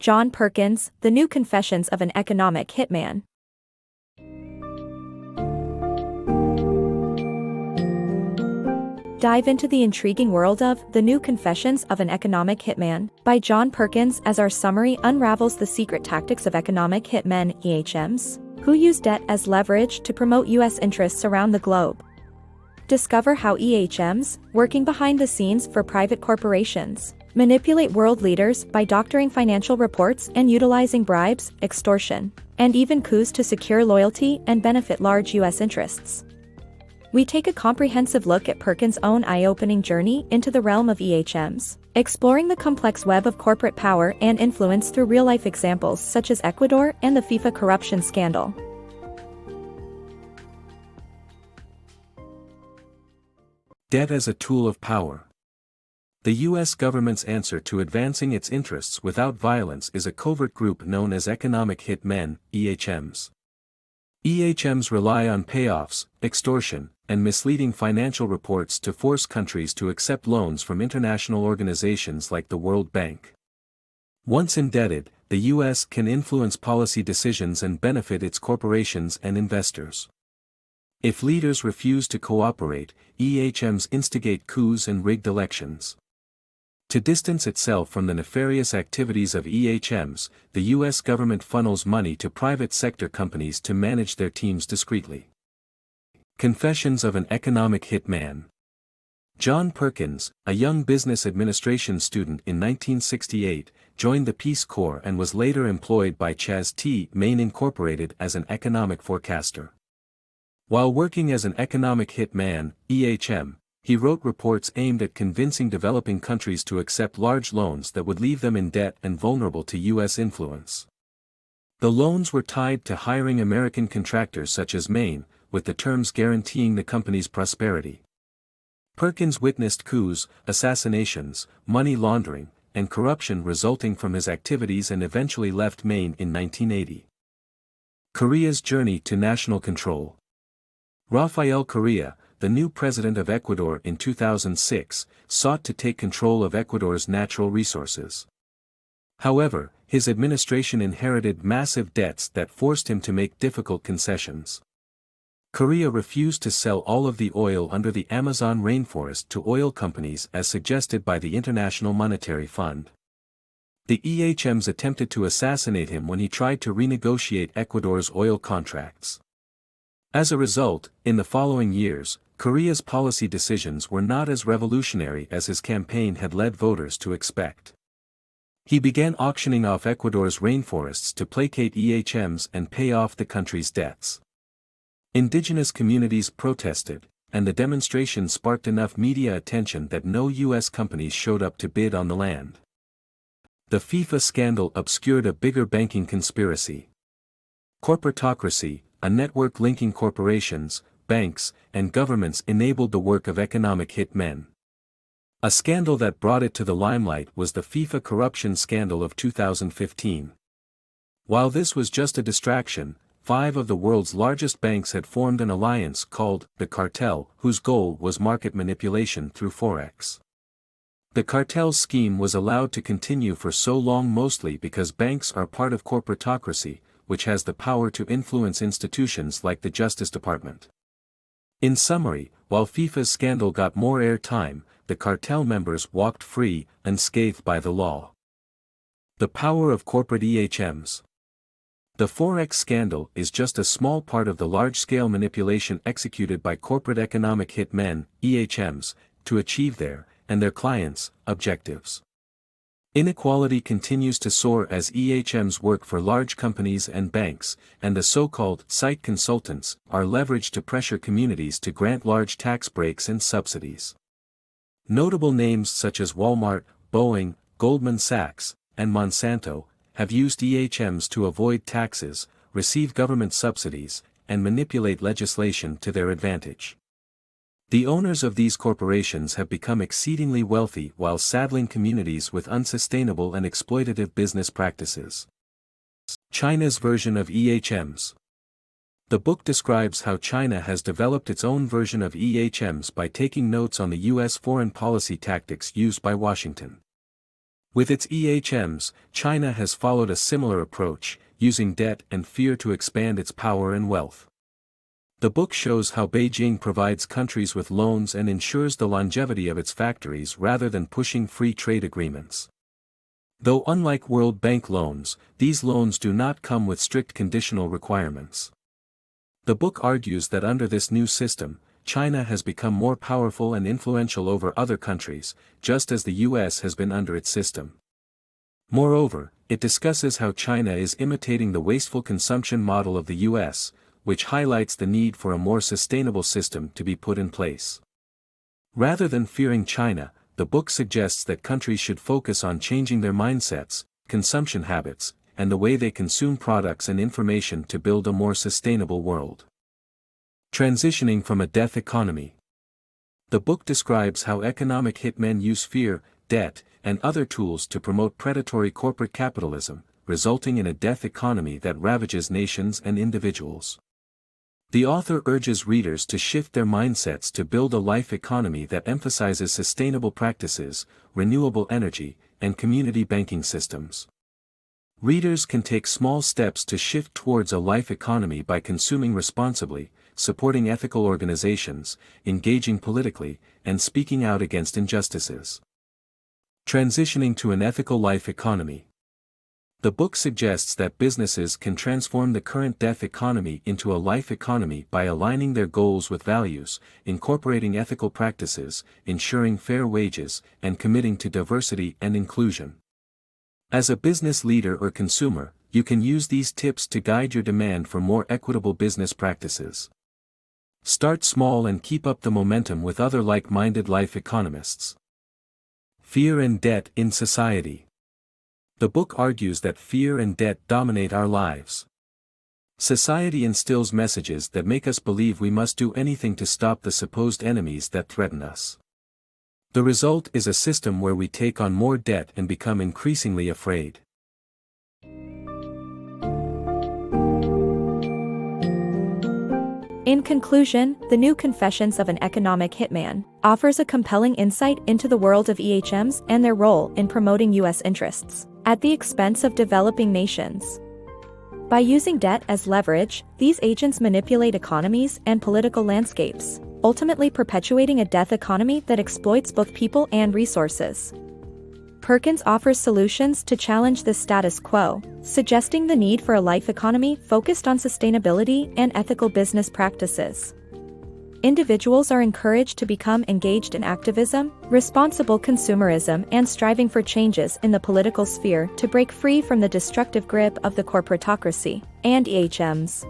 John Perkins, The New Confessions of an Economic Hitman. Dive into the intriguing world of The New Confessions of an Economic Hitman by John Perkins as our summary unravels the secret tactics of economic hitmen (EHMs), who use debt as leverage to promote U.S. interests around the globe. Discover how EHMs, working behind the scenes for private corporations, manipulate world leaders by doctoring financial reports and utilizing bribes, extortion, and even coups to secure loyalty and benefit large U.S. interests. We take a comprehensive look at Perkins' own eye-opening journey into the realm of EHMs, exploring the complex web of corporate power and influence through real-life examples such as Ecuador and the FIFA corruption scandal. Debt as a tool of power. The U.S. government's answer to advancing its interests without violence is a covert group known as economic hitmen, EHMs. EHMs rely on payoffs, extortion, and misleading financial reports to force countries to accept loans from international organizations like the World Bank. Once indebted, the U.S. can influence policy decisions and benefit its corporations and investors. If leaders refuse to cooperate, EHMs instigate coups and rigged elections. To distance itself from the nefarious activities of EHMs, the U.S. government funnels money to private sector companies to manage their teams discreetly. Confessions of an Economic Hitman. John Perkins, a young business administration student in 1968, joined the Peace Corps and was later employed by Chas T. Main Incorporated as an economic forecaster. While working as an economic hitman, EHM, he wrote reports aimed at convincing developing countries to accept large loans that would leave them in debt and vulnerable to U.S. influence. The loans were tied to hiring American contractors such as Main, with the terms guaranteeing the company's prosperity. Perkins witnessed coups, assassinations, money laundering, and corruption resulting from his activities and eventually left Main in 1980. Correa's journey to national control. Rafael Correa, the new president of Ecuador in 2006, sought to take control of Ecuador's natural resources. However, his administration inherited massive debts that forced him to make difficult concessions. Correa refused to sell all of the oil under the Amazon rainforest to oil companies as suggested by the International Monetary Fund. The EHMs attempted to assassinate him when he tried to renegotiate Ecuador's oil contracts. As a result, in the following years, Correa's policy decisions were not as revolutionary as his campaign had led voters to expect. He began auctioning off Ecuador's rainforests to placate EHMs and pay off the country's debts. Indigenous communities protested, and the demonstration sparked enough media attention that no U.S. companies showed up to bid on the land. The FIFA scandal obscured a bigger banking conspiracy. Corporatocracy, a network linking corporations, banks, and governments enabled the work of economic hitmen. A scandal that brought it to the limelight was the FIFA corruption scandal of 2015. While this was just a distraction, 5 of the world's largest banks had formed an alliance called the Cartel, whose goal was market manipulation through Forex. The cartel's scheme was allowed to continue for so long mostly because banks are part of corporatocracy, which has the power to influence institutions like the Justice Department. In summary, while FIFA's scandal got more airtime, the cartel members walked free, unscathed by the law. The power of corporate EHMs. The Forex scandal is just a small part of the large-scale manipulation executed by corporate economic hitmen, EHMs, to achieve their, and their clients', objectives. Inequality continues to soar as EHMs work for large companies and banks, and the so-called site consultants are leveraged to pressure communities to grant large tax breaks and subsidies. Notable names such as Walmart, Boeing, Goldman Sachs, and Monsanto have used EHMs to avoid taxes, receive government subsidies, and manipulate legislation to their advantage. The owners of these corporations have become exceedingly wealthy while saddling communities with unsustainable and exploitative business practices. China's version of EHMs. The book describes how China has developed its own version of EHMs by taking notes on the U.S. foreign policy tactics used by Washington. With its EHMs, China has followed a similar approach, using debt and fear to expand its power and wealth. The book shows how Beijing provides countries with loans and ensures the longevity of its factories rather than pushing free trade agreements. Though unlike World Bank loans, these loans do not come with strict conditional requirements. The book argues that under this new system, China has become more powerful and influential over other countries, just as the US has been under its system. Moreover, it discusses how China is imitating the wasteful consumption model of the US, which highlights the need for a more sustainable system to be put in place. Rather than fearing China, the book suggests that countries should focus on changing their mindsets, consumption habits, and the way they consume products and information to build a more sustainable world. Transitioning from a death economy. The book describes how economic hitmen use fear, debt, and other tools to promote predatory corporate capitalism, resulting in a death economy that ravages nations and individuals. The author urges readers to shift their mindsets to build a life economy that emphasizes sustainable practices, renewable energy, and community banking systems. Readers can take small steps to shift towards a life economy by consuming responsibly, supporting ethical organizations, engaging politically, and speaking out against injustices. Transitioning to an ethical life economy. The book suggests that businesses can transform the current death economy into a life economy by aligning their goals with values, incorporating ethical practices, ensuring fair wages, and committing to diversity and inclusion. As a business leader or consumer, you can use these tips to guide your demand for more equitable business practices. Start small and keep up the momentum with other like-minded life economists. Fear and debt in society. The book argues that fear and debt dominate our lives. Society instills messages that make us believe we must do anything to stop the supposed enemies that threaten us. The result is a system where we take on more debt and become increasingly afraid. In conclusion, The New Confessions of an Economic Hitman offers a compelling insight into the world of EHMs and their role in promoting U.S. interests at the expense of developing nations. By using debt as leverage, these agents manipulate economies and political landscapes, ultimately perpetuating a death economy that exploits both people and resources. Perkins offers solutions to challenge this status quo, suggesting the need for a life economy focused on sustainability and ethical business practices. Individuals are encouraged to become engaged in activism, responsible consumerism, and striving for changes in the political sphere to break free from the destructive grip of the corporatocracy and EHMs.